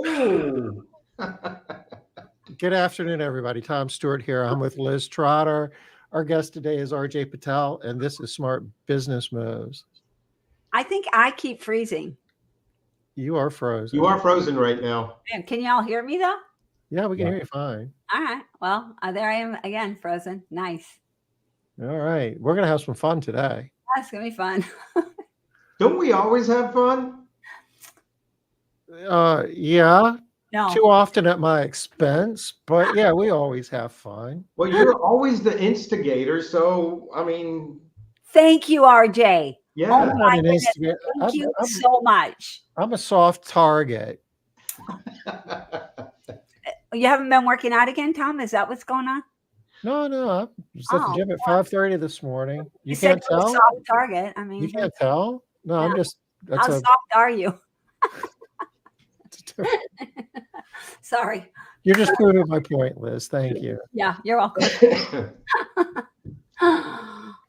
Oh. Good afternoon, everybody. Tom Stewart here. I'm with Liz Trotter. Our guest today is RJ Patel, and this is Smart Business Moves. I think I keep freezing. You are frozen. You are frozen right now. Can y'all hear me though? Yeah, we can hear you fine. All right. Well, there I am again, frozen. Nice. All right. We're going to have some fun today. That's going to be fun. Don't we always have fun? Yeah. No. Too often at my expense, but yeah, we always have fun. Well, you're always the instigator, so I mean. Thank you, RJ. Yeah. Oh my goodness. Thank you so much. I'm a soft target. You haven't been working out again, Tom? Is that what's going on? No. I was at the gym at 5:30 this morning. You can't tell? Soft target. I mean, you can't tell? No, yeah. I'm just. How soft are you? Sorry. You're just proving my point, Liz. Thank you. Yeah, you're welcome.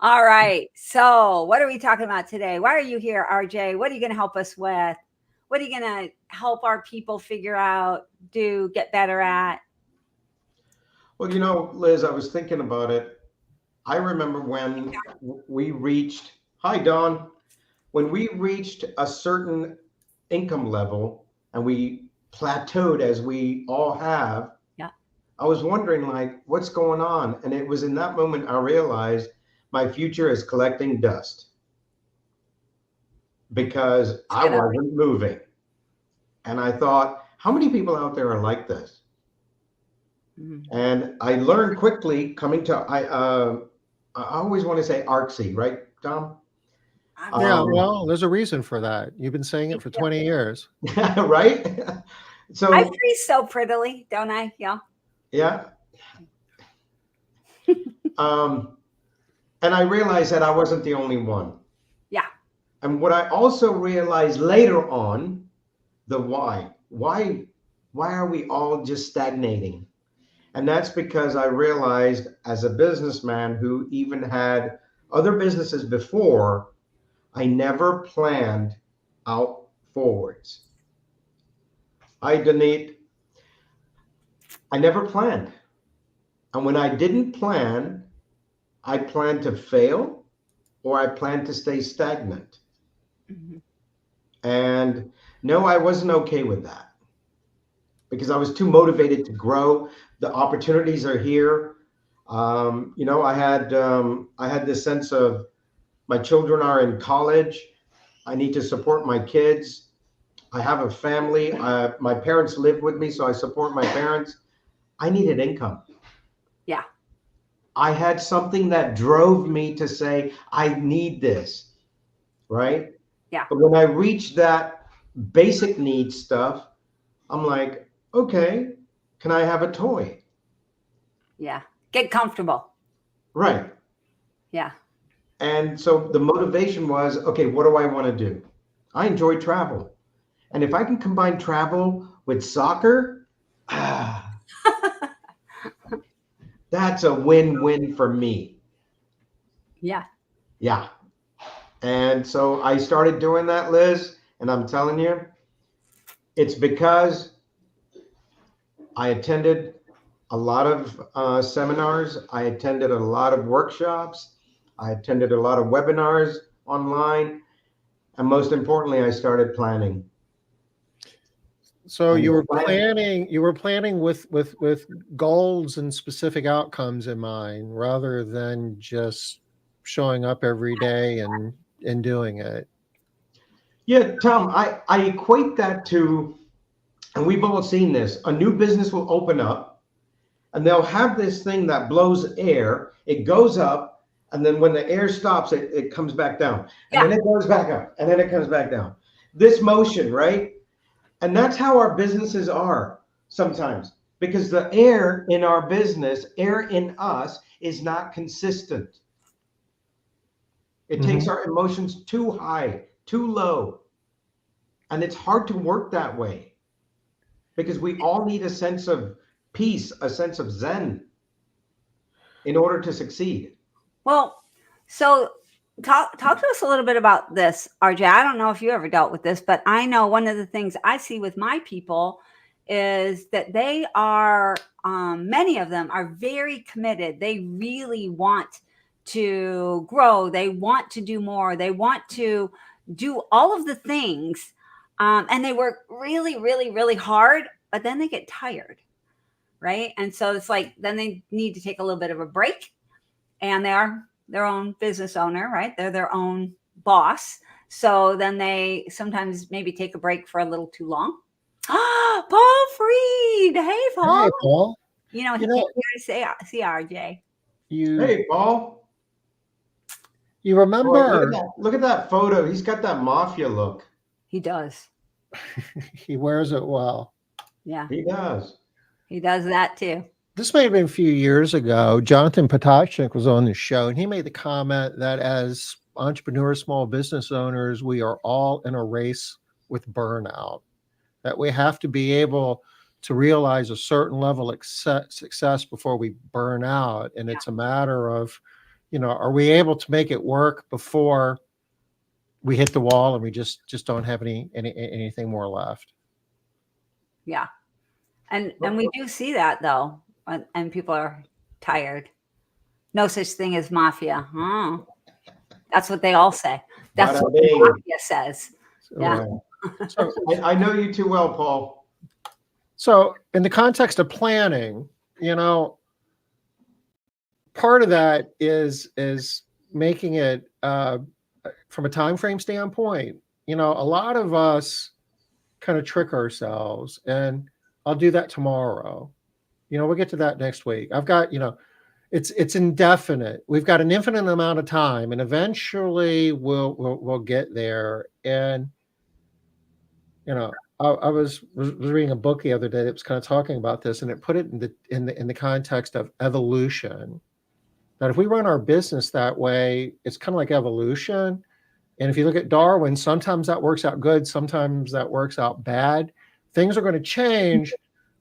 All right. So what are we talking about today? Why are you here, RJ? What are you going to help us with? What are you going to help our people figure out, get better at? Well, Liz, I was thinking about it. I remember when we reached, hi, Dawn, when we reached a certain income level and we plateaued as we all have. Yeah. I was wondering, what's going on? And it was in that moment I realized my future is collecting dust because I wasn't moving. And I thought, how many people out there are like this? Mm-hmm. And I learned quickly coming to, I always want to say ARCSI, right, Tom? Yeah, well, there's a reason for that. You've been saying it for 20 years. Right? So I freeze so prettily, don't I? Yeah. Yeah. And I realized that I wasn't the only one. Yeah. And what I also realized later on, the why. Why are we all just stagnating? And that's because I realized as a businessman who even had other businesses before, I never planned out forwards. I never planned. And when I didn't plan, I planned to fail or I planned to stay stagnant. Mm-hmm. And no, I wasn't okay with that because I was too motivated to grow. The opportunities are here. I had this sense of my children are in college. I need to support my kids. I have a family. My parents live with me, so I support my parents. I needed income. Yeah. I had something that drove me to say, I need this, right? Yeah. But when I reached that basic needs stuff, I'm like, okay, can I have a toy? Yeah. Get comfortable. Right. Yeah. And so the motivation was, okay, what do I want to do? I enjoy travel. And if I can combine travel with soccer, that's a win-win for me. Yeah. Yeah. And so I started doing that, Liz, and I'm telling you, it's because I attended a lot of seminars. I attended a lot of workshops. I attended a lot of webinars online. And most importantly, I started planning. So you were planning with goals and specific outcomes in mind, rather than just showing up every day and doing it. Yeah, Tom, I equate that to, and we've all seen this, a new business will open up and they'll have this thing that blows air. It goes up, and then when the air stops, it comes back down. And then it goes back up, and then it comes back down. This motion, right? And that's how our businesses are sometimes, because the air in our business, air in us, is not consistent. It takes our emotions too high, too low. And it's hard to work that way because we all need a sense of peace, a sense of zen in order to succeed. Well, so talk to us a little bit about this, RJ. I don't know if you ever dealt with this, but I know one of the things I see with my people is that they are, many of them are very committed. They really want to grow. They want to do more. They want to do all of the things. And they work really, really, really hard, but then they get tired. Right. And so it's like, then they need to take a little bit of a break, and they are their own business owner, right? They're their own boss. So then they sometimes maybe take a break for a little too long. Paul Freed. Hey, Paul. Hey, Paul. You know, he You know, can't hear to say, see RJ. you Hey, Paul. you Boy, remember look at that photo. He's got that mafia look. He does. he wears it well. Yeah, He does. he does that too. This may have been a few years ago. Jonathan Potocnik was on the show, and he made the comment that as entrepreneurs, small business owners, we are all in a race with burnout, that we have to be able to realize a certain level of success before we burn out. And it's a matter of, are we able to make it work before we hit the wall and we just don't have anything more left? Yeah. And we do see that though, and people are tired. No such thing as mafia. Oh, that's what they all say. That's Bada what the bing. mafia says. So, Yeah. So, I know you too well, Paul. so in the context of planning, part of that is making it from a time frame standpoint. A lot of us kind of trick ourselves, and I'll do that tomorrow. We'll get to that next week. I've got, it's indefinite. We've got an infinite amount of time, and eventually we'll get there. And I was reading a book the other day that was kind of talking about this, and it put it in the context of evolution. That if we run our business that way, it's kind of like evolution. And if you look at Darwin, sometimes that works out good, sometimes that works out bad. Things are going to change,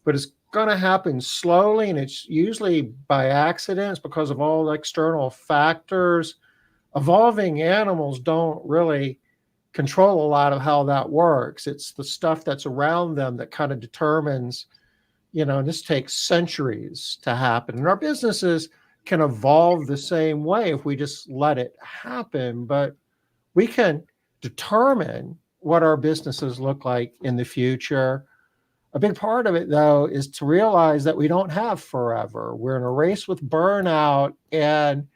but it's going to happen slowly, and it's usually by accidents because of all the external factors. Evolving animals don't really control a lot of how that works. It's the stuff that's around them that kind of determines, this takes centuries to happen. And our businesses can evolve the same way if we just let it happen. But we can determine what our businesses look like in the future. A big part of it, though, is to realize that we don't have forever. We're in a race with burnout, and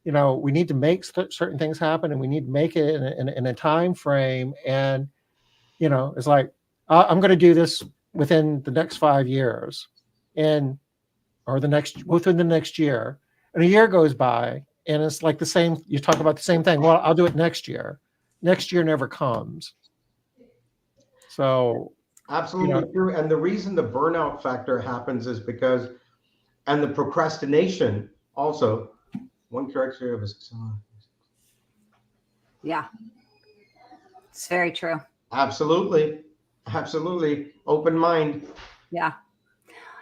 we need to make certain things happen, and we need to make it in a time frame. And it's like, I'm going to do this within the next 5 years, within the next year, and a year goes by, and it's like the same. You talk about the same thing. Well, I'll do it next year. Next year never comes. So Absolutely true. And the reason the burnout factor happens is because, and the procrastination also. One character of a Yeah. It's very true. Absolutely. Open mind. Yeah.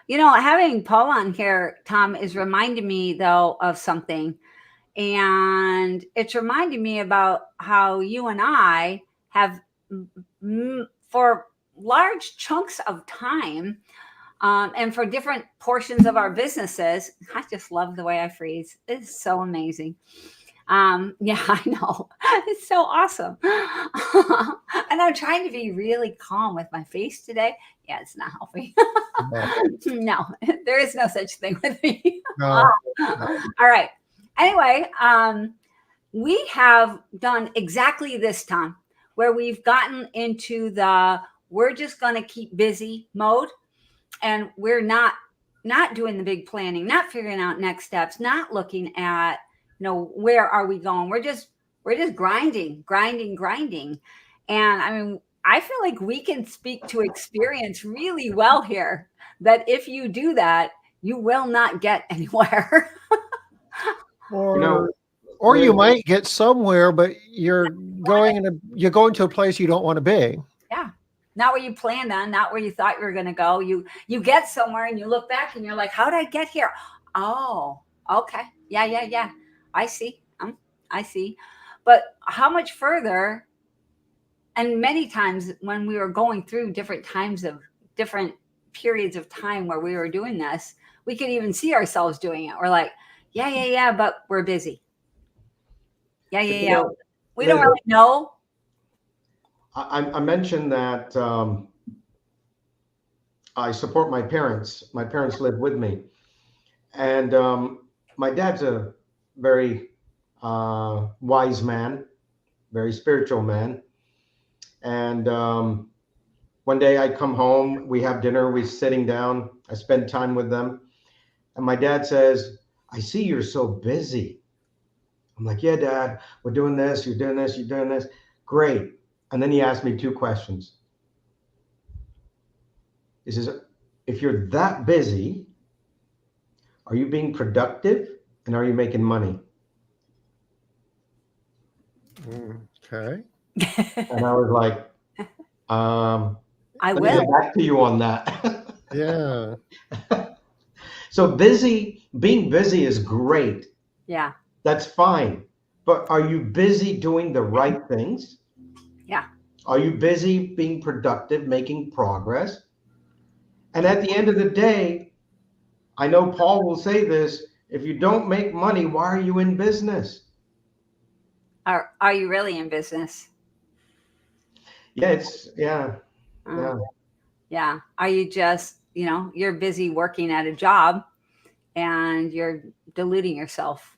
Having Paul on here, Tom, is reminding me though of something. And it's reminding me about how you and I have, for large chunks of time, and for different portions of our businesses. I just love the way I freeze. It's so amazing. Yeah, I know. It's so awesome. And I'm trying to be really calm with my face today. Yeah, it's not helping. No, there is no such thing with me. No. All right. Anyway, we have done exactly this, Tom, where we've gotten into we're just going to keep busy mode. And we're not doing the big planning, not figuring out next steps, not looking at, where are we going? We're just grinding. And I mean, I feel like we can speak to experience really well here, that if you do that, you will not get anywhere. Or you might get somewhere, but you're going to a place you don't want to be. Yeah. Not where you planned on, not where you thought you were going to go. You get somewhere and you look back and you're like, how did I get here? Oh, okay. Yeah. I see. I see. But how much further? And many times when we were going through different times of different periods of time where we were doing this, we could even see ourselves doing it. We're like, yeah, but we're busy. Yeah. You know, We don't really know. I mentioned that I support my parents. My parents live with me, and my dad's a very wise man, very spiritual man. And one day I come home, we have dinner, we're sitting down, I spend time with them, and my dad says, "I see you're so busy." I'm like, "Yeah, Dad, we're doing this, you're doing this, you're doing this." Great. And then he asked me two questions. He says, "If you're that busy, are you being productive and are you making money?" Okay. And I was like, I let me get will. back to you on that. Yeah. So being busy is great. Yeah. That's fine. But are you busy doing the right things? Yeah. Are you busy being productive, making progress? And at the end of the day, I know Paul will say this, if you don't make money, why are you in business? Are you really in business? Yeah, Uh, yeah. yeah. Are you just, you're busy working at a job and you're deluding yourself?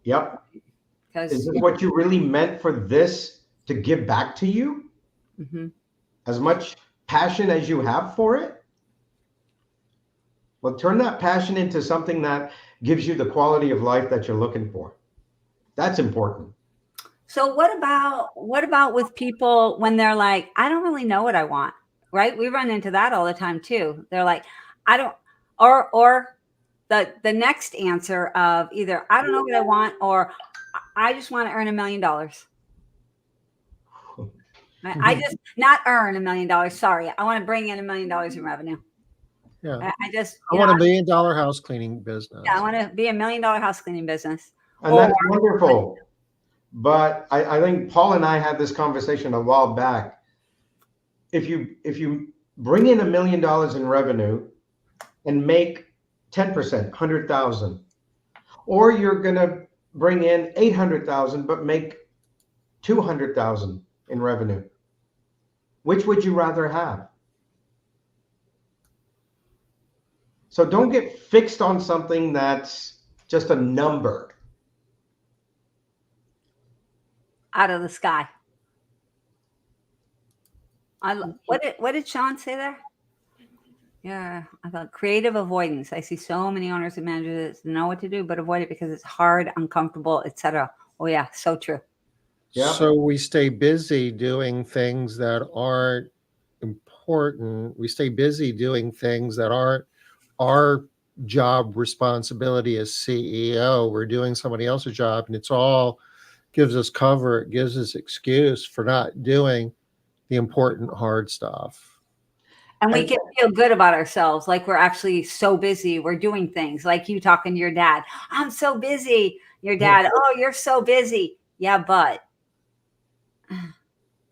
Yep. Is Because this what you really meant for this to give back to you? Mhm. As much passion as you have for it? Well, turn that passion into something that gives you the quality of life that you're looking for. That's important. So what about with people when they're like, I don't really know what I want, right? We run into that all the time too. They're like, I don't, or the next answer of either I don't know what I want or I just want to earn $1 million. I just not earn $1 million. Sorry, I want to bring in $1 million in revenue. Yeah. I just, I want $1 million house cleaning business. yeah, I want to be $1 million house cleaning business. And that's wonderful. But I think Paul and I had this conversation a while back. If you bring in $1 million in revenue and make 10%, 100,000, or you're gonna bring in 800,000 but make 200,000 in revenue, which would you rather have? So don't get fixed on something that's just a number. Out of the sky. What did Sean say there? Yeah, I thought creative avoidance. I see so many owners and managers that know what to do, but avoid it because it's hard, uncomfortable, etc. Oh yeah, so true. Yeah. So we stay busy doing things that aren't important. We stay busy doing things that aren't our job responsibility as CEO. We're doing somebody else's job, and it's all gives us cover. It gives us excuse for not doing the important hard stuff. And we can feel good about ourselves, like we're actually so busy. We're doing things like you talking to your dad. I'm so busy. Your dad, oh, you're so busy. Yeah, but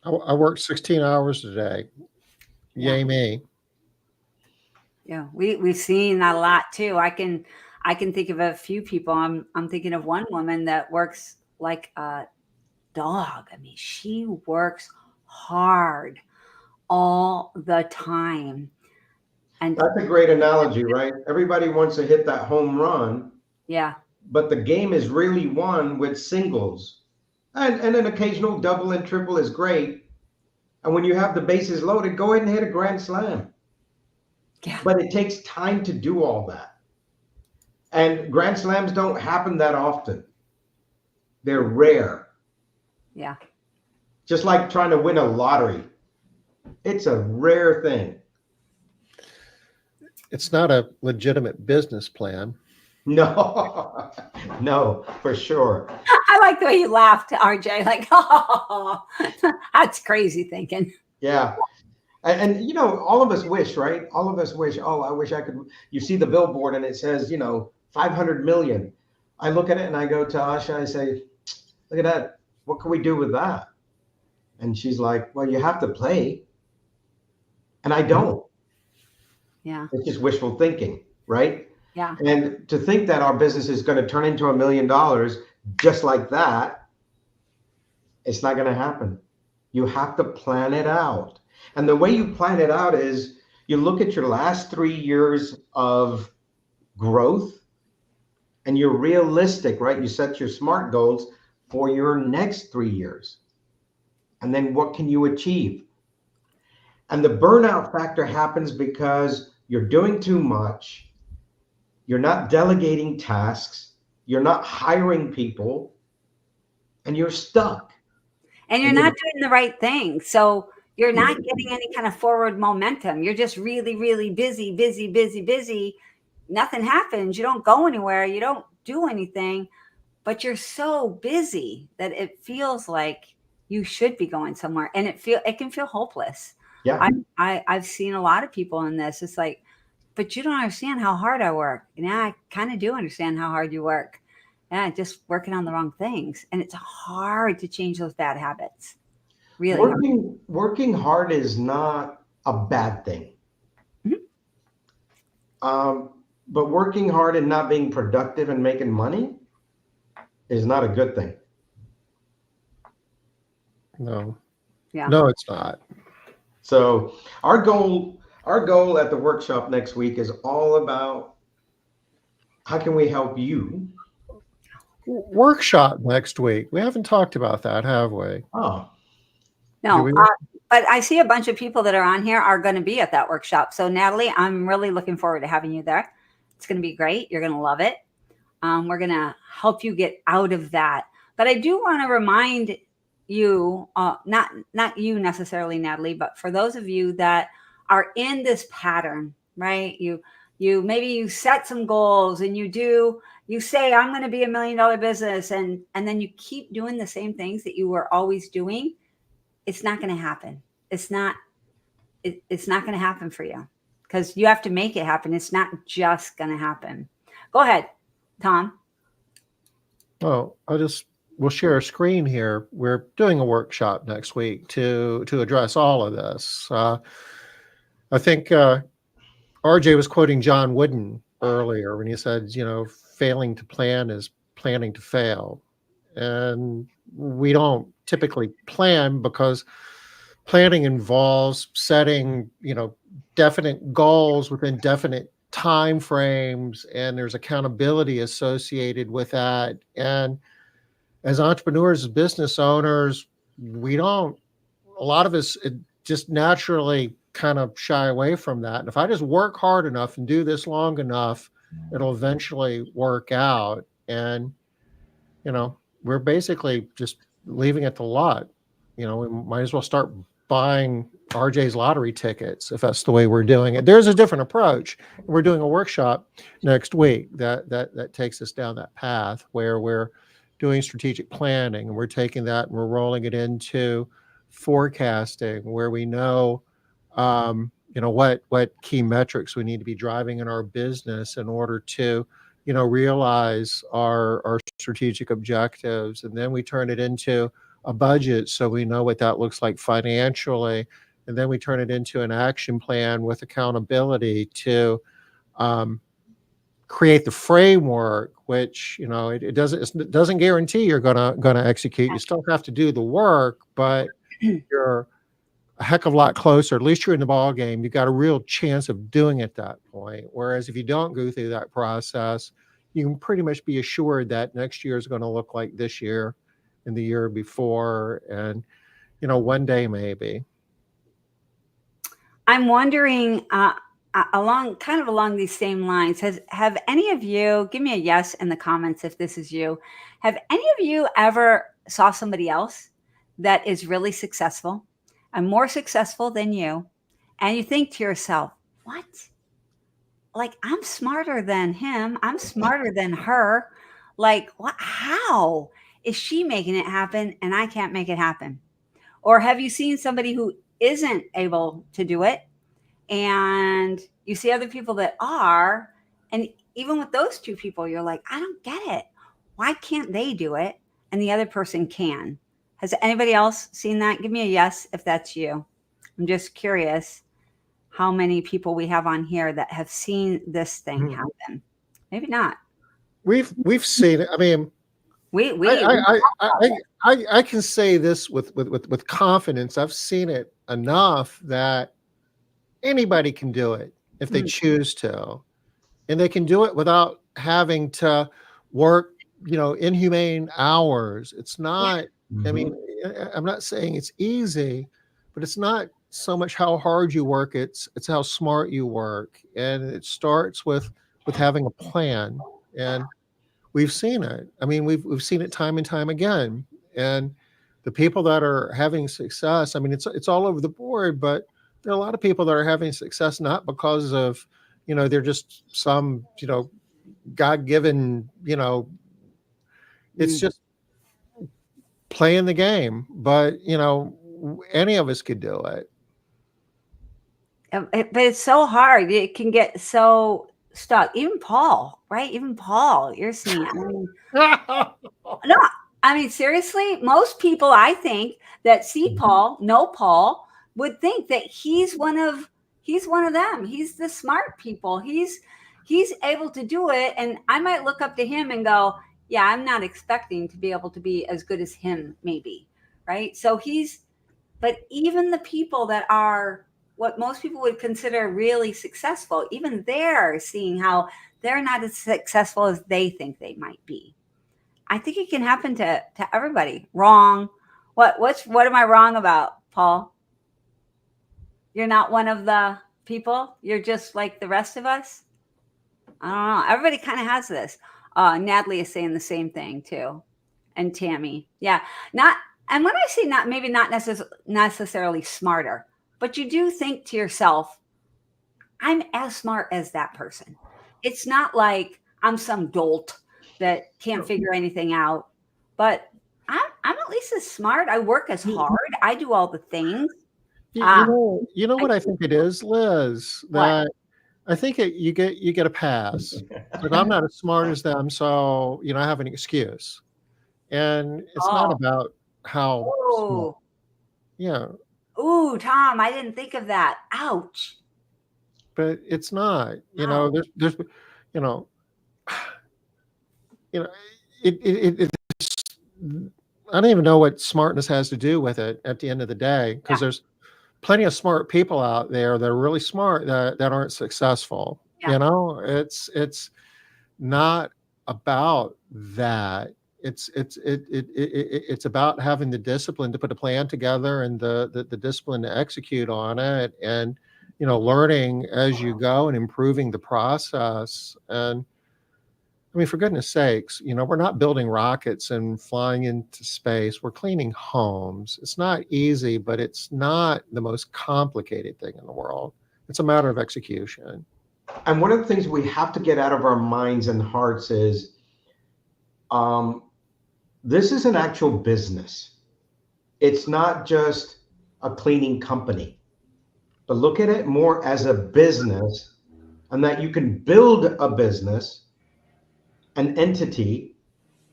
I work 16 hours a day. Yay me. yeah, we've seen that a lot too. I can think of a few people. I'm thinking of one woman that works like a dog. I mean, she works hard all the time. And That's a great analogy, right? Everybody wants to hit that home run, yeah, but the game is really won with singles. And an occasional double and triple is great. And when you have the bases loaded, go ahead and hit a grand slam. yeah, But it takes time to do all that. And grand slams don't happen that often. They're rare. yeah. Just like trying to win a lottery. It's a rare thing. It's not a legitimate business plan. No, no, for sure. I like the way you laughed, RJ. Like, oh, that's crazy thinking. Yeah. And you know, all of us wish, right? All of us wish, oh, I wish I could. You see the billboard and it says, 500 million. I look at it and I go to Asha, I say, look at that. What can we do with that? And she's like, well, you have to play. And I don't. Yeah. It's just wishful thinking, right? Yeah. And to think that our business is going to turn into $1 million just like that, it's not going to happen. You have to plan it out. And the way you plan it out is you look at your last 3 years of growth and you're realistic, right? You set your SMART goals for your next 3 years. And then what can you achieve? And the burnout factor happens because you're doing too much, you're not delegating tasks, you're not hiring people, and you're stuck. And you're And not you're, doing the right thing. So you're not getting any kind of forward momentum. You're just really, really busy, busy, busy, busy. Nothing happens. You don't go anywhere. You don't do anything, but you're so busy that it feels like you should be going somewhere. And it can feel hopeless. yeah, I've seen a lot of people in this. It's like, but you don't understand how hard I work. And I kind of do understand how hard you work. Yeah, just working on the wrong things. And it's hard to change those bad habits. Really hard. working hard is not a bad thing. Mhm. But working hard and not being productive and making money is not a good thing. No, Yeah. no, it's not. So our goal at the workshop next week is all about how can we help you? Workshop next week. We haven't talked about that, have we? Oh, Do No, we? but I see a bunch of people that are on here are going to be at that workshop. So Natalie, I'm really looking forward to having you there. It's going to be great. You're going to love it. We're going to help you get out of that. But I do want to remind you, not you necessarily, Natalie, but for those of you that are in this pattern, right? You maybe you set some goals and you say I'm going to be $1 million business, and then you keep doing the same things that you were always doing. It's not going to happen. It's not going to happen for you because you have to make it happen. It's not just going to happen. Go ahead, Tom. Oh, we'll share a screen here. We're doing a workshop next week to address all of this. I think RJ was quoting John Wooden earlier when he said, failing to plan is planning to fail. And we don't typically plan because planning involves setting, definite goals within definite time frames, and there's accountability associated with that. And as entrepreneurs, as business owners, a lot of us just naturally kind of shy away from that. And if I just work hard enough and do this long enough, it'll eventually work out. And, we're basically just leaving it to lot. We might as well start buying RJ's lottery tickets if that's the way we're doing it. There's a different approach. We're doing a workshop next week that takes us down that path where we're doing strategic planning, and we're taking that and we're rolling it into forecasting, where we know what key metrics we need to be driving in our business in order to realize our strategic objectives. And then we turn it into a budget so we know what that looks like financially, and then we turn it into an action plan with accountability to create the framework, which it doesn't guarantee you're gonna execute. You still have to do the work, but you're a heck of a lot closer. At least you're in the ball game. You've got a real chance of doing it at that point. Whereas if you don't go through that process, you can pretty much be assured that next year is going to look like this year and the year before, and one day maybe. I'm wondering along these same lines. Have any of you, give me a yes in the comments if this is you, have any of you ever saw somebody else that is really successful and more successful than you, and you think to yourself, what? Like, I'm smarter than him. I'm smarter than her. Like, what? How is she making it happen and I can't make it happen? Or have you seen somebody who isn't able to do it and you see other people that are, and even with those two people, you're like, I don't get it. Why can't they do it and the other person can? Has anybody else seen that? Give me a yes if that's you. I'm just curious how many people we have on here that have seen this thing happen. Maybe not. We've seen it. I mean, We I can say this with confidence. I've seen it enough that anybody can do it if they choose to, and they can do it without having to work, inhumane hours. It's not. I mean, I'm not saying it's easy, but it's not so much how hard you work. It's how smart you work, and it starts with having a plan. And we've seen it. I mean, we've seen it time and time again. And the people that are having success, I mean, it's all over the board, but there are a lot of people that are having success not because of, they're just some, God-given, it's just playing the game. But, any of us could do it. But it's so hard. It can get so stuck. Even Paul, right? Even Paul, you're seeing. I mean, no, I mean, seriously, most people I think that see Paul, know Paul, would think that he's one of them. He's the smart people. He's able to do it. And I might look up to him and go, yeah, I'm not expecting to be able to be as good as him, maybe. Right. So but even the people that are what most people would consider really successful, even they're seeing how they're not as successful as they think they might be. I think it can happen to everybody. Wrong. What am I wrong about, Paul? You're not one of the people. You're just like the rest of us. I don't know. Everybody kind of has this. Natalie is saying the same thing too, and Tammy. Yeah, not. And when I say not, maybe not necessarily smarter, but you do think to yourself, I'm as smart as that person. It's not like I'm some dolt that can't figure anything out, but I'm at least as smart. I work as hard. I do all the things. You know what I think it is, Liz, that I think you get a pass. But I'm not as smart as them, so I have an excuse. And it's not about how smart. Yeah. Ooh, Tom, I didn't think of that. Ouch. But it's not. There's it's I don't even know what smartness has to do with it at the end of the day, because there's plenty of smart people out there that are really smart that aren't successful. It's not about that. It's about having the discipline to put a plan together and the discipline to execute on it, and learning as you go and improving the process. And I mean, for goodness sakes, we're not building rockets and flying into space. We're cleaning homes. It's not easy, but it's not the most complicated thing in the world. It's a matter of execution. And one of the things we have to get out of our minds and hearts is this is an actual business. It's not just a cleaning company, but look at it more as a business, and that you can build a business, an entity,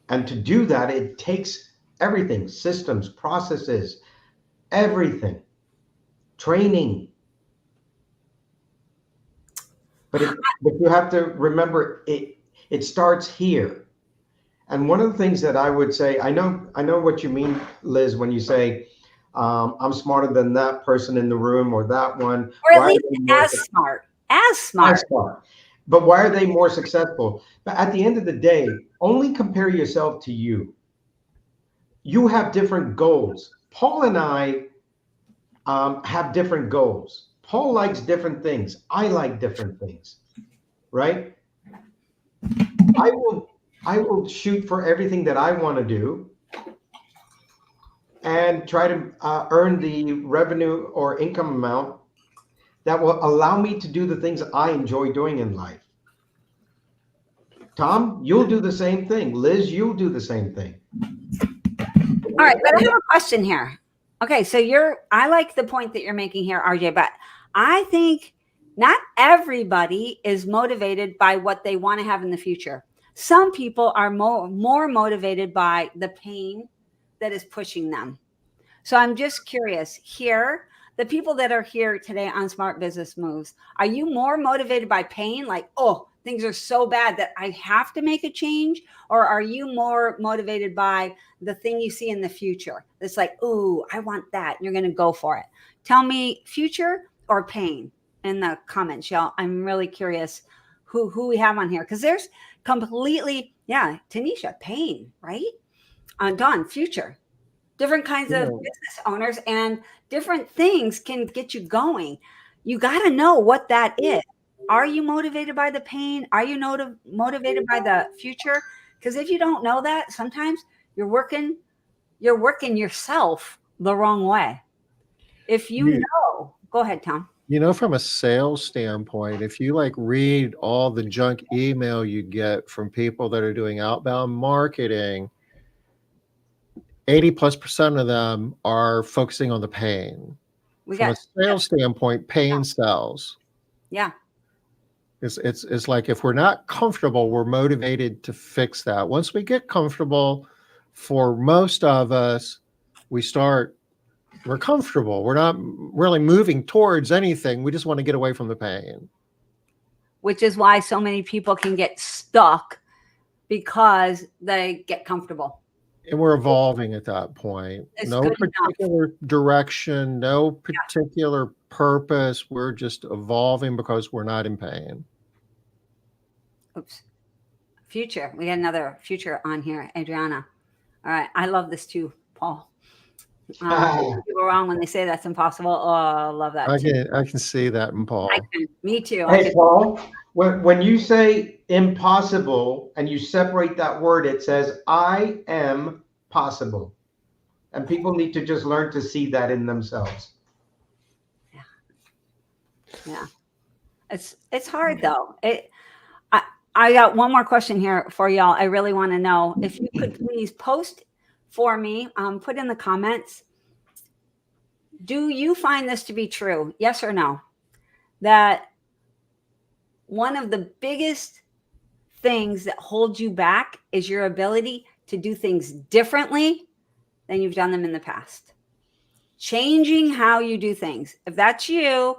and to do that, it takes everything: systems, processes, everything, training. But you have to remember, it starts here. And one of the things that I would say, I know what you mean, Liz, when you say I'm smarter than that person in the room or that one. Or at least as smart. But why are they more successful? But at the end of the day, only compare yourself to you. You have different goals. Paul and I have different goals. Paul likes different things. I like different things, right? I will shoot for everything that I want to do and try to earn the revenue or income amount that will allow me to do the things I enjoy doing in life. Tom, you'll do the same thing. Liz, you'll do the same thing. All right, but I have a question here. Okay, so I like the point that you're making here, RJ, but I think not everybody is motivated by what they want to have in the future. Some people are more motivated by the pain that is pushing them. So I'm just curious here, the people that are here today on Smart Business Moves, are you more motivated by pain? Like, oh, things are so bad that I have to make a change? Or are you more motivated by the thing you see in the future? It's like, ooh, I want that. And you're going to go for it. Tell me future or pain in the comments, y'all. I'm really curious who we have on here, because there's completely, yeah, Tanisha, pain, right? Dawn, future. Different kinds of business owners and different things can get you going. You got to know what that is. Are you motivated by the pain? Are you motivated by the future? Because if you don't know that, sometimes you're working yourself the wrong way. If you know, go ahead, Tom. From a sales standpoint, if you like read all the junk email you get from people that are doing outbound marketing, 80+% of them are focusing on the pain. From a sales standpoint, pain sells. Yeah. It's like if we're not comfortable, we're motivated to fix that. Once we get comfortable, for most of us, we're comfortable. We're not really moving towards anything. We just want to get away from the pain. Which is why so many people can get stuck, because they get comfortable. And we're evolving at that point. No particular direction, no particular purpose. We're just evolving because we're not in pain. Oops. Future. We got another future on here, Adriana. All right. I love this too, Paul. People are wrong when they say that's impossible. Oh, I love that. I can see that in Paul. Me too. Hey, Paul, when you say impossible and you separate that word, it says I am possible. And people need to just learn to see that in themselves. Yeah. It's hard though. I got one more question here for y'all. I really want to know if you could please post for me, put in the comments, do you find this to be true? Yes or no? That one of the biggest things that holds you back is your ability to do things differently than you've done them in the past. Changing how you do things. If that's you,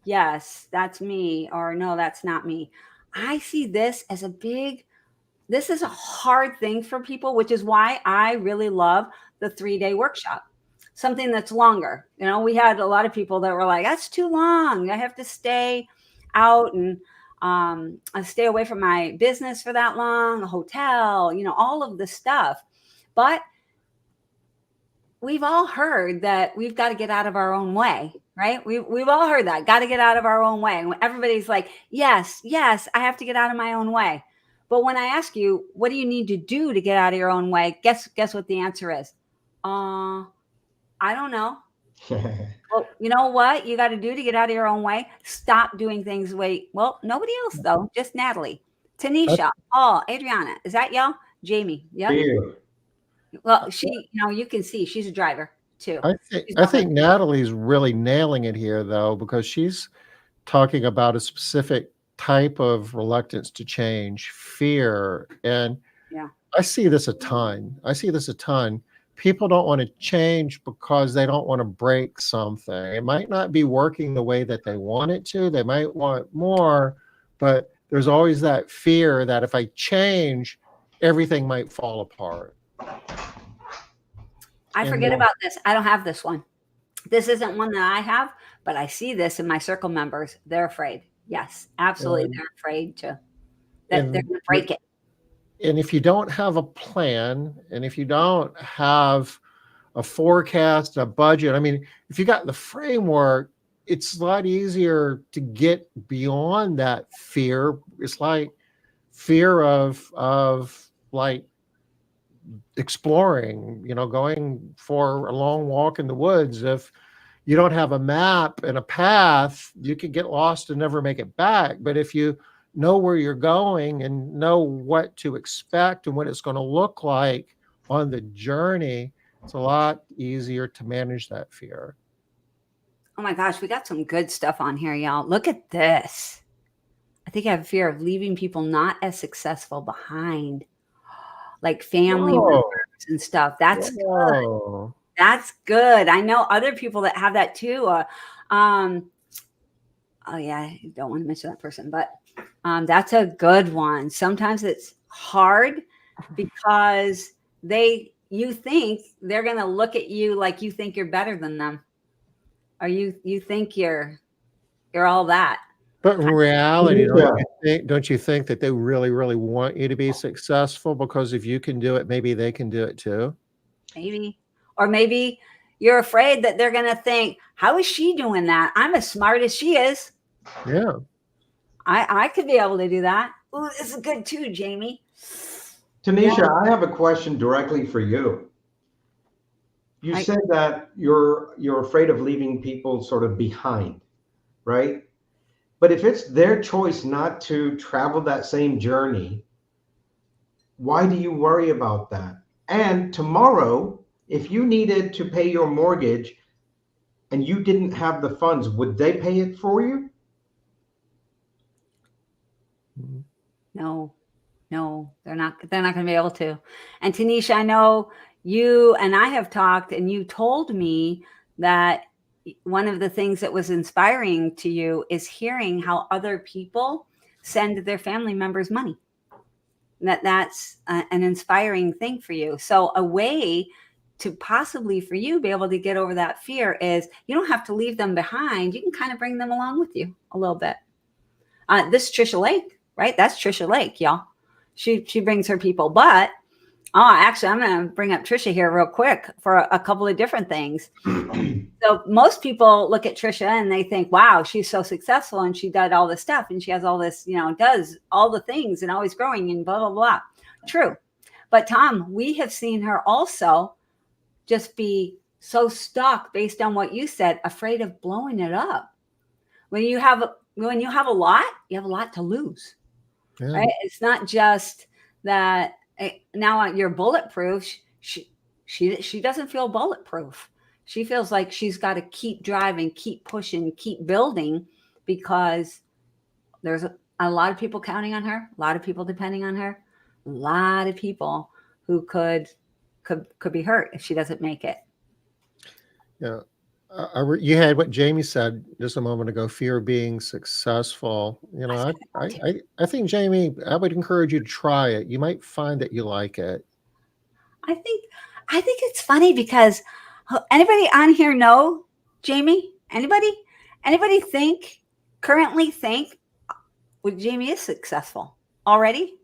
yes, that's me, or no, that's not me. I see this as this is a hard thing for people, which is why I really love the 3-day workshop, something that's longer. We had a lot of people that were like, that's too long. I have to stay out and I stay away from my business for that long, a hotel, all of the stuff. But we've all heard that we've got to get out of our own way, right? We've all heard that, got to get out of our own way. And everybody's like, yes, I have to get out of my own way. But when I ask you, what do you need to do to get out of your own way? Guess what the answer is? I don't know. Well, you know what you got to do to get out of your own way? Stop doing things the way, well, nobody else though, just Natalie, Tanisha, Paul, Adriana. Is that y'all? Jamie. Yeah. Well, she, you can see she's a driver too. I think Natalie's really nailing it here though, because she's talking about a specific type of reluctance to change, fear. And I see this a ton. People don't want to change because they don't want to break something. It might not be working the way that they want it to. They might want more, but there's always that fear that if I change, everything might fall apart. I forget about this. I don't have this one. This isn't one that I have, but I see this in my circle members. They're afraid. Yes, absolutely. They're afraid that they're going to break it. And if you don't have a plan, and if you don't have a forecast, a budget, I mean, if you got the framework, it's a lot easier to get beyond that fear. It's like fear of like exploring, going for a long walk in the woods. If you don't have a map and a path, you could get lost and never make it back. But if you know where you're going and know what to expect and what it's going to look like on the journey, it's a lot easier to manage that fear. Oh my gosh, we got some good stuff on here, y'all. Look at this. I think I have a fear of leaving people not as successful behind, like family members and stuff. That's good. That's good. I know other people that have that too. Oh yeah, I don't want to mention that person, but that's a good one. Sometimes it's hard because you think they're going to look at you like you think you're better than them, or you think you're all that. But in reality, Tanisha, don't you think that they really, really want you to be successful? Because if you can do it, maybe they can do it too. Maybe, or maybe you're afraid that they're going to think, how is she doing that? I'm as smart as she is. Yeah. I could be able to do that. Ooh, this is good too, Jamie. Tanisha, I have a question directly for you. You said that you're afraid of leaving people sort of behind, right? But if it's their choice not to travel that same journey, why do you worry about that? And tomorrow, if you needed to pay your mortgage and you didn't have the funds, would they pay it for you? No, no, they're not. They're not going to be able to. And Tanisha, I know you and I have talked, and you told me that one of the things that was inspiring to you is hearing how other people send their family members money. That's an inspiring thing for you. So a way to possibly for you be able to get over that fear is you don't have to leave them behind. You can kind of bring them along with you a little bit. This is Trisha Lake, right? That's Trisha Lake, y'all. She brings her people, but actually, I'm going to bring up Trisha here real quick for a couple of different things. So most people look at Trisha and they think, wow, she's so successful and she did all this stuff and she has all this, does all the things and always growing and blah, blah, blah. True. But Tom, we have seen her also just be so stuck based on what you said, afraid of blowing it up. When you have a lot, you have a lot to lose. Yeah. Right? It's not just that now you're bulletproof. She doesn't feel bulletproof. She feels like she's got to keep driving, keep pushing, keep building because there's a lot of people counting on her, a lot of people depending on her, a lot of people who could be hurt if she doesn't make it. Yeah. You had what Jamie said just a moment ago, fear of being successful. I think, Jamie, I would encourage you to try it. You might find that you like it. I think it's funny because anybody on here know Jamie? Anybody currently think Jamie is successful already?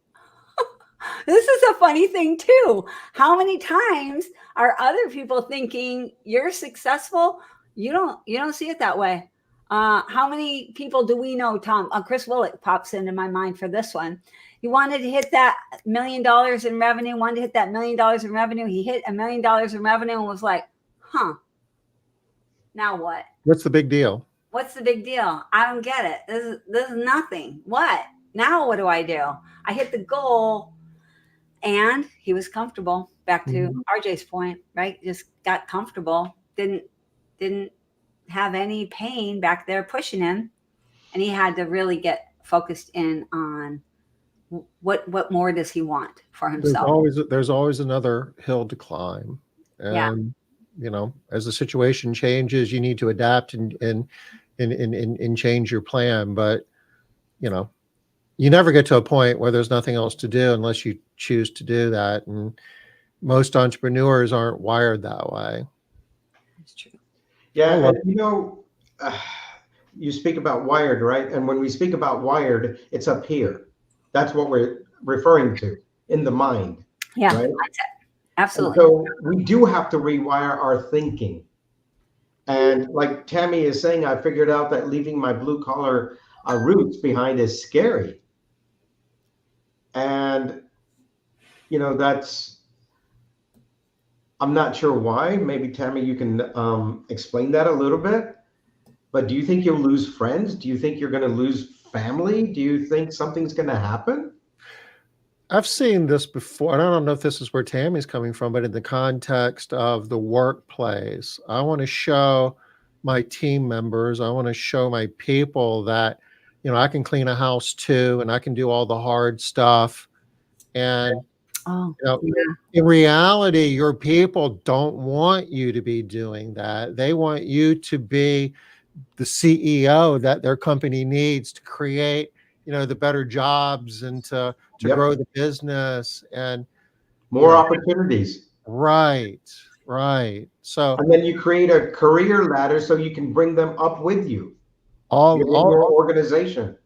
This is a funny thing too. How many times are other people thinking you're successful? You don't see it that way. How many people do we know, Tom? Chris Willick pops into my mind for this one. He wanted to hit that $1 million in revenue, wanted to hit that $1 million in revenue. He hit $1 million in revenue and was like, now what? What's the big deal? What's the big deal? I don't get it. This is nothing. What? Now what do? I hit the goal and he was comfortable. Back to RJ's point, right? Just got comfortable. Didn't have any pain back there pushing him. And he had to really get focused in on what more does he want for himself. There's always another hill to climb. And as the situation changes, you need to adapt and change your plan. But you never get to a point where there's nothing else to do unless you choose to do that. And most entrepreneurs aren't wired that way. That's true. Yeah, and you speak about wired, right? And when we speak about wired, it's up here. That's what we're referring to in the mind. Yeah, right? That's it. Absolutely. And so we do have to rewire our thinking. And like Tammy is saying, I figured out that leaving my blue collar roots behind is scary. And, I'm not sure why. Maybe Tammy, you can explain that a little bit. But do you think you'll lose friends? Do you think you're going to lose family? Do you think something's going to happen? I've seen this before. And I don't know if this is where Tammy's coming from, but in the context of the workplace, I want to show my team members, I want to show my people that, I can clean a house too, and I can do all the hard stuff. And Oh, You know, yeah. in reality, your people don't want you to be doing that. They want you to be the CEO that their company needs to create, the better jobs and to grow Yep. the business and, you More know, opportunities. right, right. So And then you create a career ladder so you can bring them up with you. all You're in all your organization.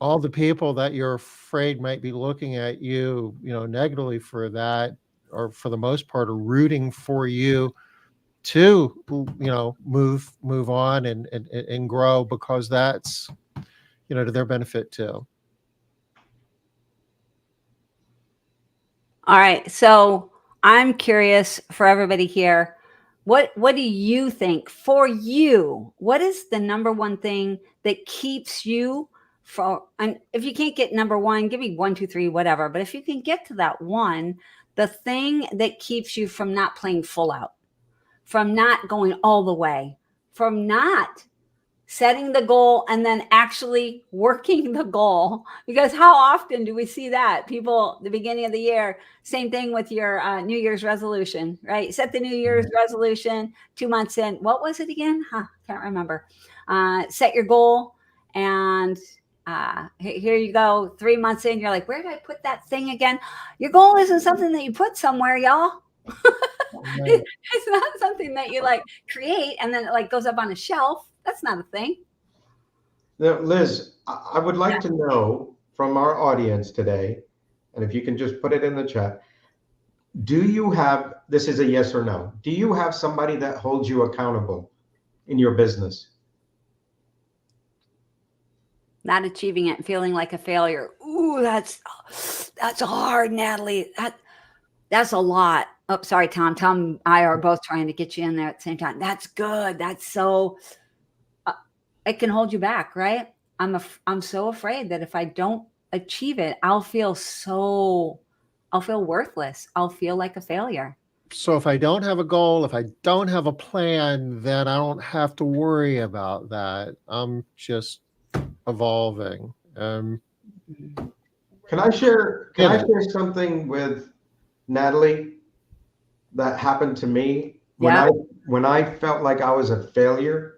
all the people that you're afraid might be looking at you, negatively for that, or for the most part, are rooting for you to, move on and grow, because that's, to their benefit too. All right. So I'm curious for everybody here. What do you think for you? What is the number one thing that keeps you from? And if you can't get number one, give me one, two, three, whatever. But if you can get to that one, the thing that keeps you from not playing full out, from not going all the way, from not setting the goal and then actually working the goal, because how often do we see that people the beginning of the year, same thing with your new year's resolution, right? Set the new year's resolution, 2 months in, what was it again? Can't remember. Set your goal, and here you go, 3 months in, you're like, where did I put that thing again? Your goal isn't something that you put somewhere, y'all. Right. It's not something that you like create and then it like goes up on a shelf. That's not a thing. Now, Liz, I would like to know from our audience today, and if you can just put it in the chat, do you have, this is a yes or no, do you have somebody that holds you accountable in your business? Not achieving it, feeling like a failure. Ooh, that's hard, Natalie. That's a lot. Oh, sorry, Tom. Tom and I are both trying to get you in there at the same time. That's good. That's so. It can hold you back, right? I'm so afraid that if I don't achieve it, I'll feel worthless. I'll feel like a failure. So if I don't have a goal, if I don't have a plan, then I don't have to worry about that. I'm just evolving. Can I share Yeah. something with Natalie that happened to me Yeah. when I felt like I was a failure?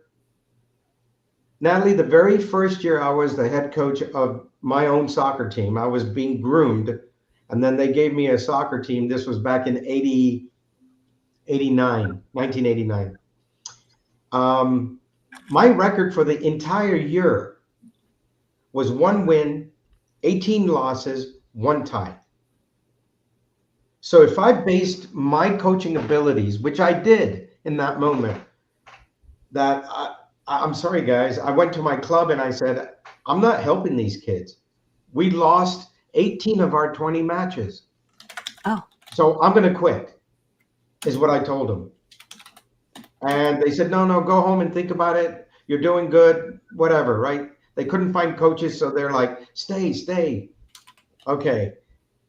Natalie, the very first year I was the head coach of my own soccer team, I was being groomed, and then they gave me a soccer team. This was back in 1989. My record for the entire year was 1 win, 18 losses, 1 tie. So if I based my coaching abilities, which I did in that moment, that I'm sorry, guys, I went to my club and I said, I'm not helping these kids. We lost 18 of our 20 matches. Oh. So I'm going to quit, is what I told them. And they said, no, go home and think about it. You're doing good, whatever, right? They couldn't find coaches, so they're like, stay. Okay.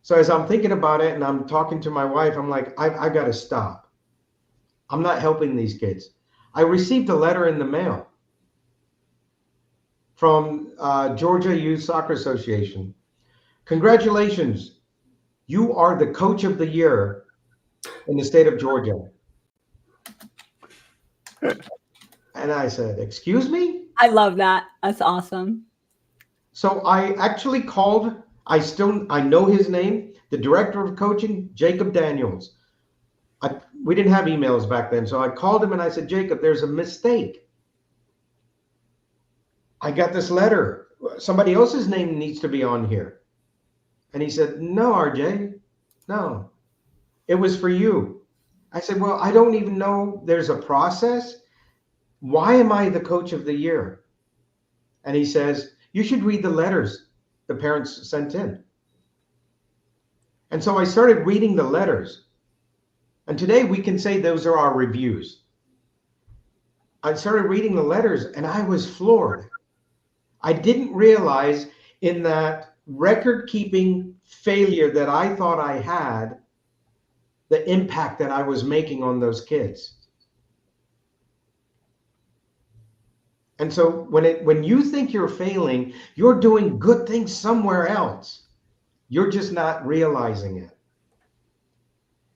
So as I'm thinking about it and I'm talking to my wife, I'm like, I got to stop. I'm not helping these kids. I received a letter in the mail from Georgia Youth Soccer Association. Congratulations. You are the coach of the year in the state of Georgia. And I said, excuse me? I love that. That's awesome. So I actually called, I know his name, the director of coaching, Jacob Daniels. We didn't have emails back then. So I called him and I said, Jacob, there's a mistake. I got this letter. Somebody else's name needs to be on here. And he said, no, RJ, no, it was for you. I said, well, I don't even know there's a process. Why am I the coach of the year? And he says, you should read the letters the parents sent in. And so I started reading the letters. And today we can say those are our reviews. I started reading the letters and I was floored. I didn't realize in that record-keeping failure that I thought I had, the impact that I was making on those kids. And so when you think you're failing, you're doing good things somewhere else. You're just not realizing it.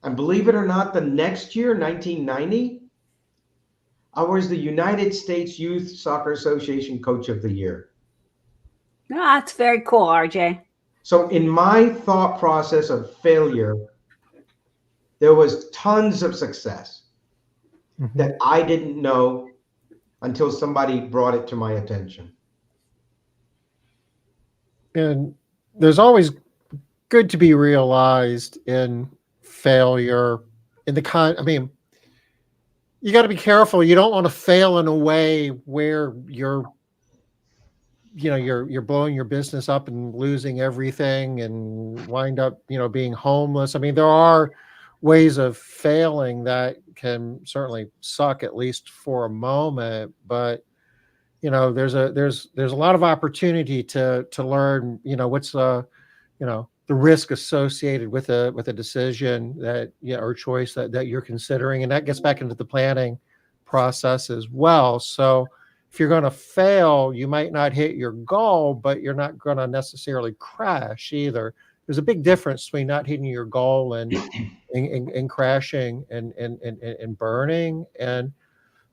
And believe it or not, the next year, 1990, I was the United States Youth Soccer Association Coach of the Year. No, that's very cool, RJ. So in my thought process of failure, there was tons of success Mhm. that I didn't know until somebody brought it to my attention. And there's always good to be realized in failure in I mean, you got to be careful. You don't want to fail in a way where you're blowing your business up and losing everything and wind up, being homeless. I mean, there are ways of failing that can certainly suck, at least for a moment, but there's a lot of opportunity to learn, what's the risk associated with a decision that, or choice that you're considering, and that gets back into the planning process as well. So if you're going to fail, you might not hit your goal, but you're not going to necessarily crash either. There's a big difference between not hitting your goal and crashing and burning. And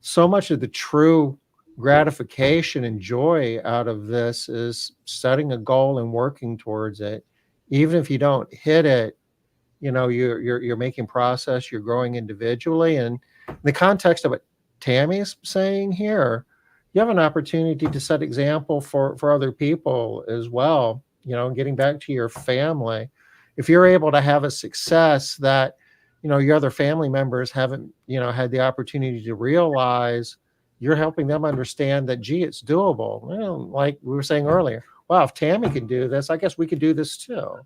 so much of the true gratification and joy out of this is setting a goal and working towards it. Even if you don't hit it, you're making process, you're growing individually. And in the context of what Tammy's saying here, you have an opportunity to set example for other people as well. Getting back to your family, if you're able to have a success that your other family members haven't had the opportunity to realize, you're helping them understand that, gee, it's doable. Well, like we were saying earlier, wow, if Tammy can do this, I guess we can do this too.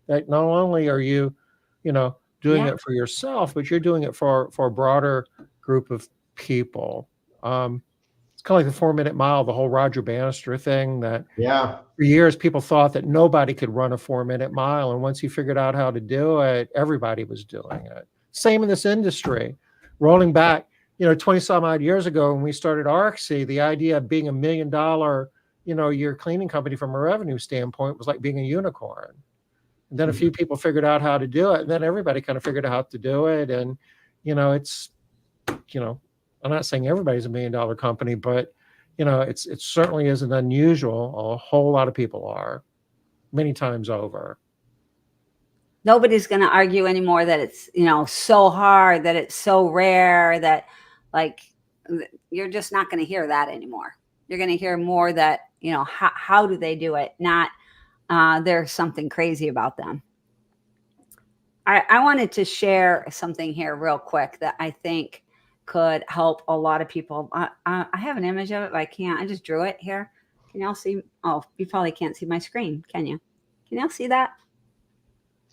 That not only are you doing Yeah. it for yourself, but you're doing it for a broader group of people. It's kind of like the 4-minute mile, the whole Roger Bannister thing, that Yeah. for years people thought that nobody could run a 4-minute mile. And once he figured out how to do it, everybody was doing it. Same in this industry. Rolling back, 20 some odd years ago when we started RXC, the idea of being $1 million, year cleaning company from a revenue standpoint was like being a unicorn. And then a few people figured out how to do it. And then everybody kind of figured out how to do it. And, it's, I'm not saying everybody's $1 million company, but it certainly isn't unusual. A whole lot of people are, many times over. Nobody's going to argue anymore that it's, so hard, that it's so rare, that like you're just not going to hear that anymore. You're going to hear more that, how do they do it? Not there's something crazy about them. I wanted to share something here real quick that I think could help a lot of people. I have an image of it, but I can't. I just drew it here. Can y'all see? Oh, you probably can't see my screen, can you? Can y'all see that?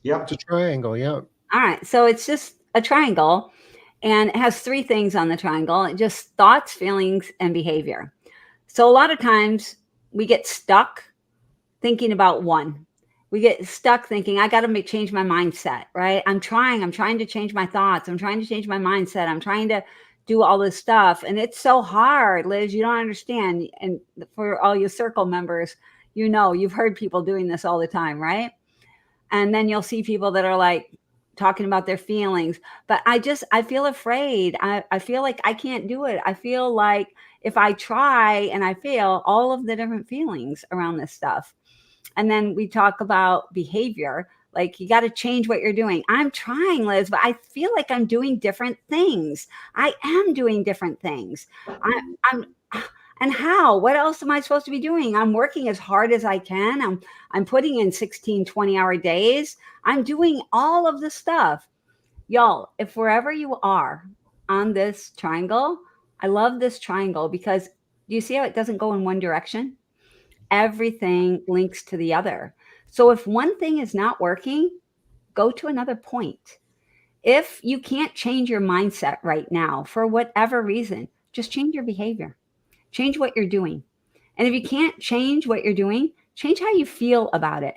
Yep. It's a triangle, yeah. All right. So it's just a triangle, and it has 3 things on the triangle. It just thoughts, feelings, and behavior. So a lot of times we get stuck thinking about one. We get stuck thinking, I got to change my mindset, right? I'm trying to change my thoughts. I'm trying to change my mindset. I'm trying to do all this stuff. And it's so hard, Liz, you don't understand. And for all you circle members, you've heard people doing this all the time, right? And then you'll see people that are like talking about their feelings, but I feel afraid. I feel like I can't do it. I feel like if I try and I fail, all of the different feelings around this stuff. And then we talk about behavior. Like, you got to change what you're doing. I'm trying, Liz, but I feel like I'm doing different things. I am doing different things. And how? What else am I supposed to be doing? I'm working as hard as I can. I'm putting in 16, 20-hour days. I'm doing all of the stuff. Y'all, if wherever you are on this triangle, I love this triangle because do you see how it doesn't go in one direction? Everything links to the other. So if one thing is not working, go to another point. If you can't change your mindset right now for whatever reason, just change your behavior. Change what you're doing. And if you can't change what you're doing, change how you feel about it.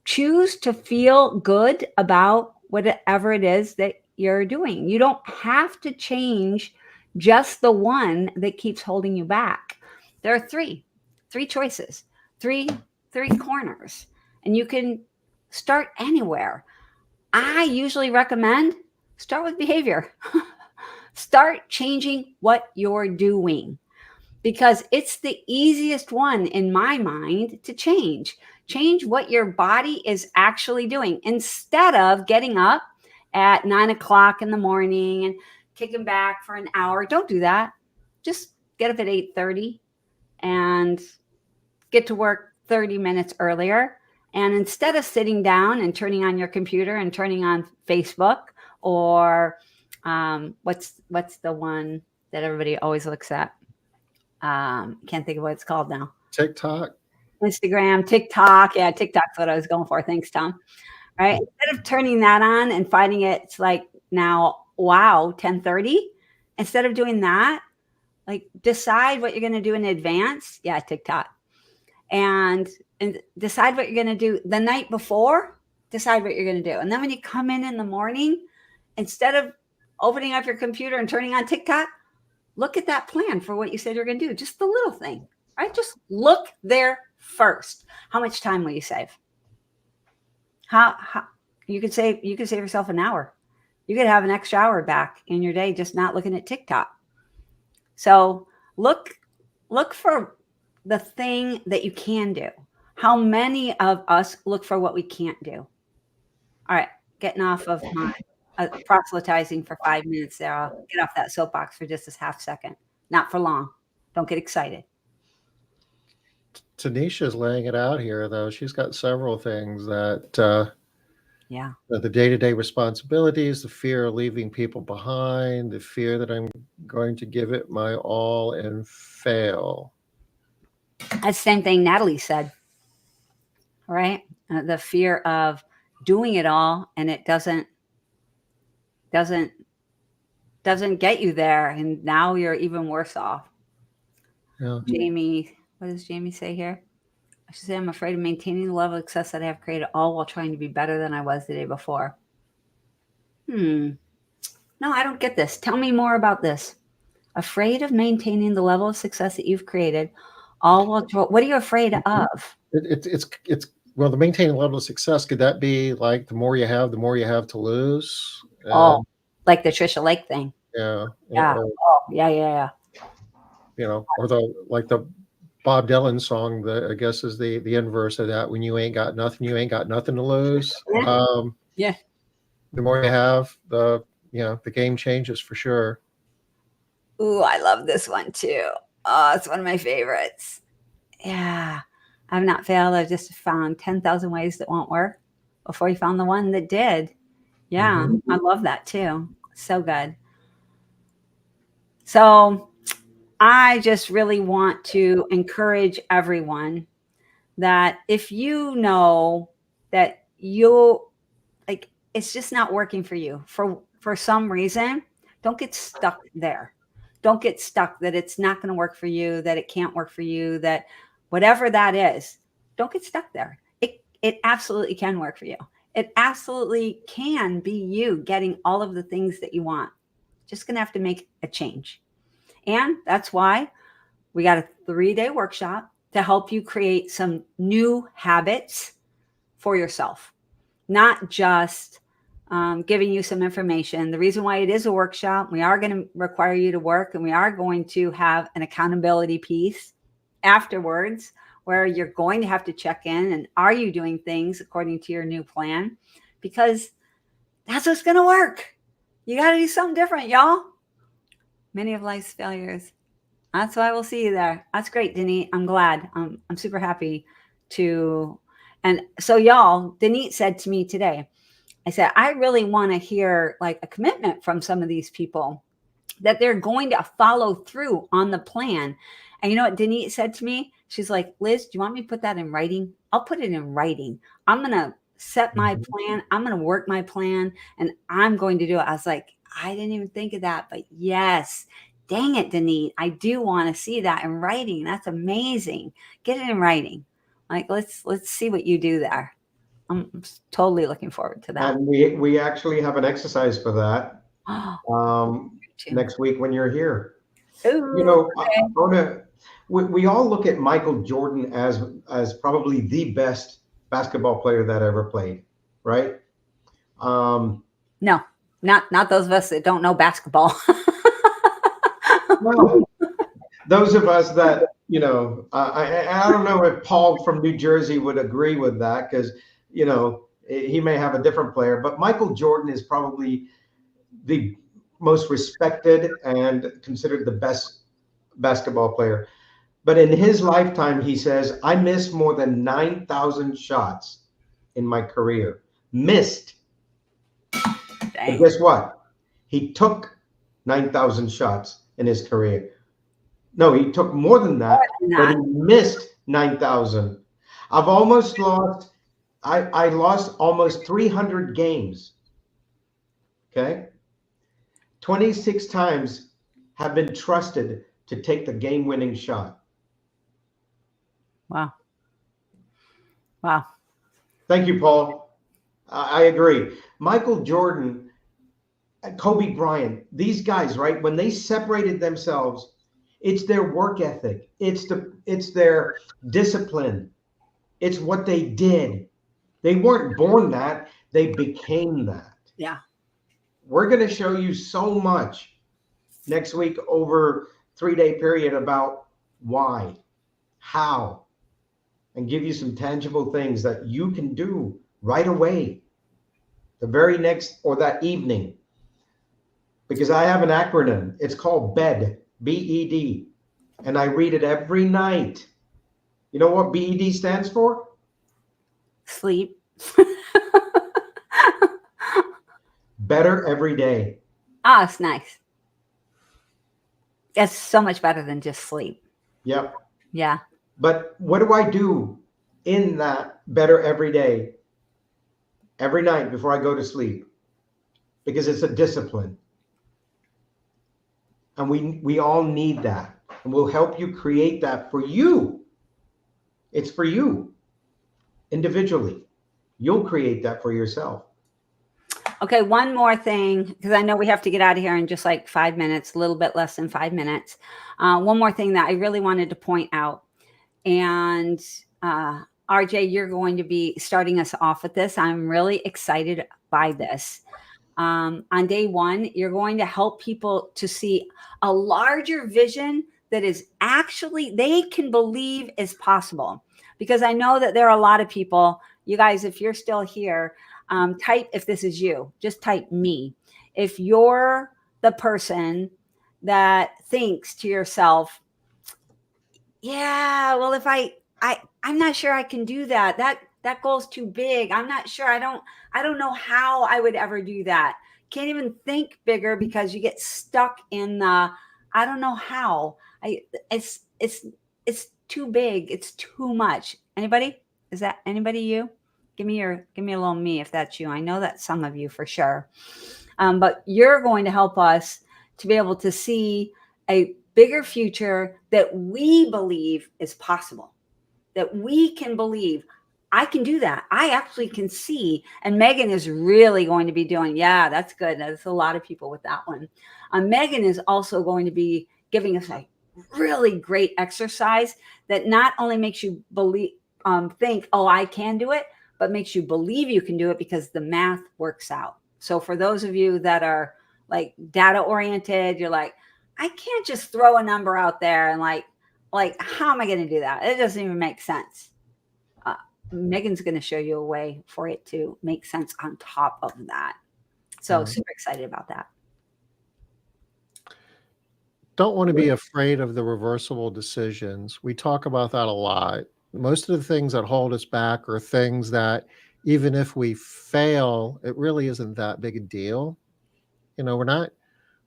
Choose to feel good about whatever it is that you're doing. You don't have to change just the one that keeps holding you back. There are three choices, three corners, and you can start anywhere. I usually recommend Start with behavior. Start changing what you're doing, because it's the easiest one in my mind to change. Change what your body is actually doing instead of getting up at 9 o'clock in the morning and kicking back for an hour. Don't do that. Just get up at 8:30 and get to work 30 minutes earlier. And instead of sitting down and turning on your computer and turning on Facebook or what's the one that everybody always looks at? Can't think of what it's called now. TikTok. Instagram, TikTok. Yeah, TikTok's what I was going for. Thanks, Tom. Right. Instead of turning that on and finding it's like now, wow, 10:30. Instead of doing that, like decide what you're going to do in advance. Yeah, TikTok. And decide what you're going to do the night before. Decide what you're going to do. And then when you come in the morning, instead of opening up your computer and turning on TikTok, look at that plan for what you said you're going to do. Just the little thing, right? Just look there first. How much time will you save? How you could save yourself an hour. You could have an extra hour back in your day just not looking at TikTok. So look for the thing that you can do. How many of us look for what we can't do? All right, getting off of my proselytizing for 5 minutes there. I'll get off that soapbox for just a half second. Not for long. Don't get excited. Tanisha's laying it out here, though. She's got several things that the day-to-day responsibilities, the fear of leaving people behind, the fear that I'm going to give it my all and fail. That's the same thing Natalie said, right? The fear of doing it all and it doesn't get you there, and now you're even worse off. Yeah. Jamie, what does Jamie say here? I should say, I'm afraid of maintaining the level of success that I have created, all while trying to be better than I was the day before. No, I don't get this. Tell me more about this. Afraid of maintaining the level of success that you've created, all while, what are you afraid of? It's well, the maintaining level of success, could that be like the more you have to lose? Like the Trisha Lake thing. Yeah. Yeah. Yeah. Or the Bob Dylan song that I guess is the inverse of that. When you ain't got nothing, you ain't got nothing to lose. Yeah. The more you have, the game changes for sure. Ooh, I love this one too. Oh, it's one of my favorites. Yeah. I've not failed. I've just found 10,000 ways that won't work before you found the one that did. Yeah. Mm-hmm. I love that too. So good. So I just really want to encourage everyone that if you know that it's just not working for you for some reason, don't get stuck there. Don't get stuck that it's not going to work for you, that it can't work for you, that whatever that is, don't get stuck there. It absolutely can work for you. It absolutely can be you getting all of the things that you want. Just going to have to make a change. And that's why we got a 3-day workshop to help you create some new habits for yourself, not just giving you some information. The reason why it is a workshop, we are going to require you to work, and we are going to have an accountability piece afterwards where you're going to have to check in and are you doing things according to your new plan? Because that's what's going to work. You got to do something different, y'all. Many of life's failures. That's why we'll see you there. That's great, Denise. I'm glad. I'm super happy to. And so y'all, Denise said to me today, I said, I really want to hear like a commitment from some of these people that they're going to follow through on the plan. And you know what Denise said to me? She's like, Liz, do you want me to put that in writing? I'll put it in writing. I'm going to set my plan. I'm going to work my plan and I'm going to do it. I was like, I didn't even think of that, but yes, dang it, Denise. I do want to see that in writing. That's amazing. Get it in writing. Like, let's see what you do there. I'm totally looking forward to that. And we actually have an exercise for that next week when you're here. Ooh, okay. We all look at Michael Jordan as probably the best basketball player that ever played, right? No. Not those of us that don't know basketball. Well, those of us that, I don't know if Paul from New Jersey would agree with that because, he may have a different player, but Michael Jordan is probably the most respected and considered the best basketball player. But in his lifetime, he says, I missed more than 9,000 shots in my career. Missed. But Dang. guess what? He took 9,000 shots in his career. No, he took more than that, but he missed 9,000. I've almost lost, I lost almost 300 games. Okay? 26 times have been trusted to take the game-winning shot. Wow. Wow. Thank you, Paul. I agree. Michael Jordan, Kobe Bryant, these guys, right? When they separated themselves, it's their work ethic. It's their discipline. It's what they did. They weren't born that. They became that. Yeah. We're going to show you so much next week over 3-day period about why, how, and give you some tangible things that you can do right away, the very next or that evening. Because I have an acronym. It's called BED, B-E-D, and I read it every night. You know what BED stands for? Sleep. Better every day. Ah, it's nice. That's so much better than just sleep. Yep. Yeah. But what do I do in that better every day, every night before I go to sleep? Because it's a discipline. And we all need that. And we'll help you create that for you. It's for you individually. You'll create that for yourself. Okay, one more thing, because I know we have to get out of here in just like 5 minutes, a little bit less than 5 minutes. One more thing that I really wanted to point out. And RJ, you're going to be starting us off with this. I'm really excited by this. On day one, you're going to help people to see a larger vision that is actually, they can believe is possible. Because I know that there are a lot of people, you guys, if you're still here, type if this is you, just type me. If you're the person that thinks to yourself, yeah, well, if I'm not sure I can do that. That goal's too big. I'm not sure. I don't know how I would ever do that. Can't even think bigger because you get stuck in the, I don't know how. It's too big. It's too much. Anybody? Is that anybody you? Give me a little me if that's you. I know that's some of you for sure. But you're going to help us to be able to see a bigger future that we believe is possible, that we can believe I can do that. I actually can see. And Megan is really going to be doing, yeah, that's good. That's a lot of people with that one. Megan is also going to be giving us a really great exercise that not only makes you believe, think, oh, I can do it, but makes you believe you can do it because the math works out. So for those of you that are like data oriented, you're like, I can't just throw a number out there and like, how am I going to do that? It doesn't even make sense. Megan's going to show you a way for it to make sense on top of that. So super excited about that. Don't want to be afraid of the reversible decisions. We talk about that a lot. Most of the things that hold us back are things that even if we fail, it really isn't that big a deal. We're not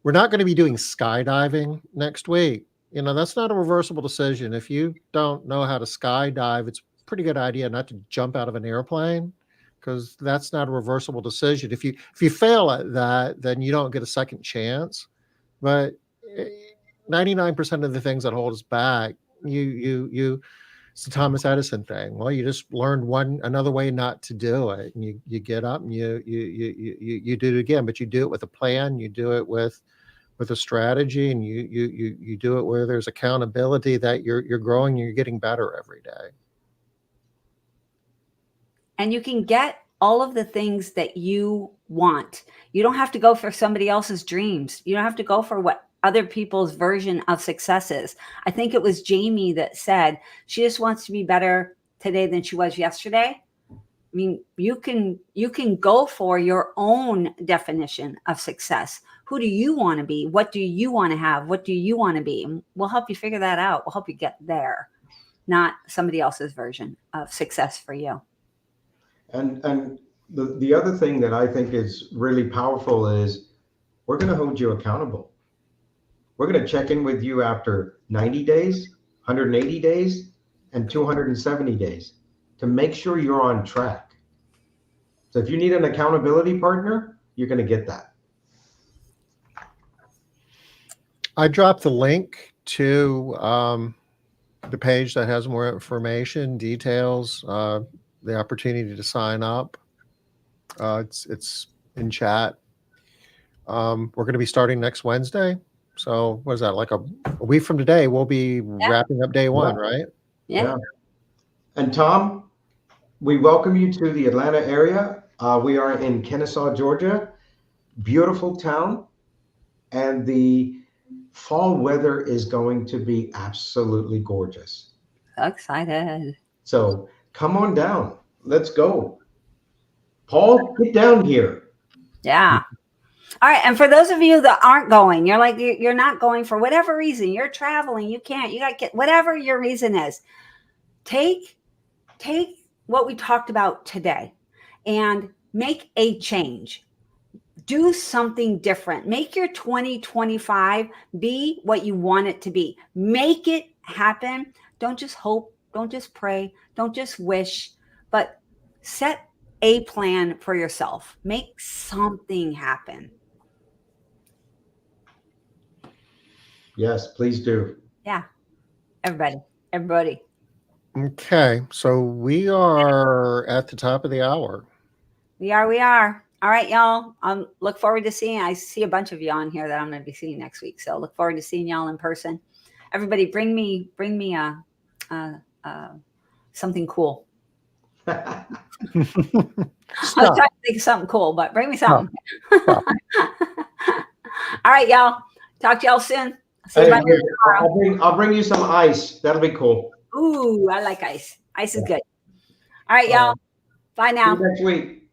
going to be doing skydiving next week. That's not a reversible decision. If you don't know how to skydive, it's a pretty good idea not to jump out of an airplane because that's not a reversible decision. If you fail at that, then you don't get a second chance. But 99% of the things that hold us back, it's the Thomas Edison thing. Well, you just learned another way not to do it, and you get up and you do it again. But you do it with a plan. You do it with a strategy, and you do it where there's accountability that you're growing. You're getting better every day. And you can get all of the things that you want. You don't have to go for somebody else's dreams. You don't have to go for what other people's version of success is. I think it was Jamie that said she just wants to be better today than she was yesterday. I mean, you can go for your own definition of success. Who do you want to be? What do you want to have? What do you want to be? And we'll help you figure that out. We'll help you get there, not somebody else's version of success for you. And the other thing that I think is really powerful is we're going to hold you accountable. We're going to check in with you after 90 days, 180 days, and 270 days to make sure you're on track. So if you need an accountability partner, you're going to get that. I dropped the link to the page that has more information, details, the opportunity to sign up. It's in chat. We're going to be starting next Wednesday. So what is that, like a week from today? We'll be wrapping up day one, right? Yeah. And Tom, we welcome you to the Atlanta area. We are in Kennesaw, Georgia. Beautiful town. And the fall weather is going to be absolutely gorgeous. So excited. So come on down. Let's go. Paul, get down here. Yeah. All right. And for those of you that aren't going, you're like, you're not going for whatever reason, you're traveling, you can't, you got to get whatever your reason is. Take what we talked about today and make a change. Do something different. Make your 2025 be what you want it to be. Make it happen. Don't just hope. Don't just pray. Don't just wish, but set a plan for yourself. Make something happen. Yes, please do. Yeah. Everybody. Okay. So we are at the top of the hour. We are. All right, y'all. Look forward to seeing. I see a bunch of you on here that I'm going to be seeing next week. So look forward to seeing y'all in person. Everybody, bring me something cool. I was trying to think of something cool, but bring me something. All right, y'all. Talk to y'all soon. See you tomorrow. I'll bring you some ice. That'll be cool. Ooh, I like ice. Ice is good. All right, y'all. Bye now. See you next week.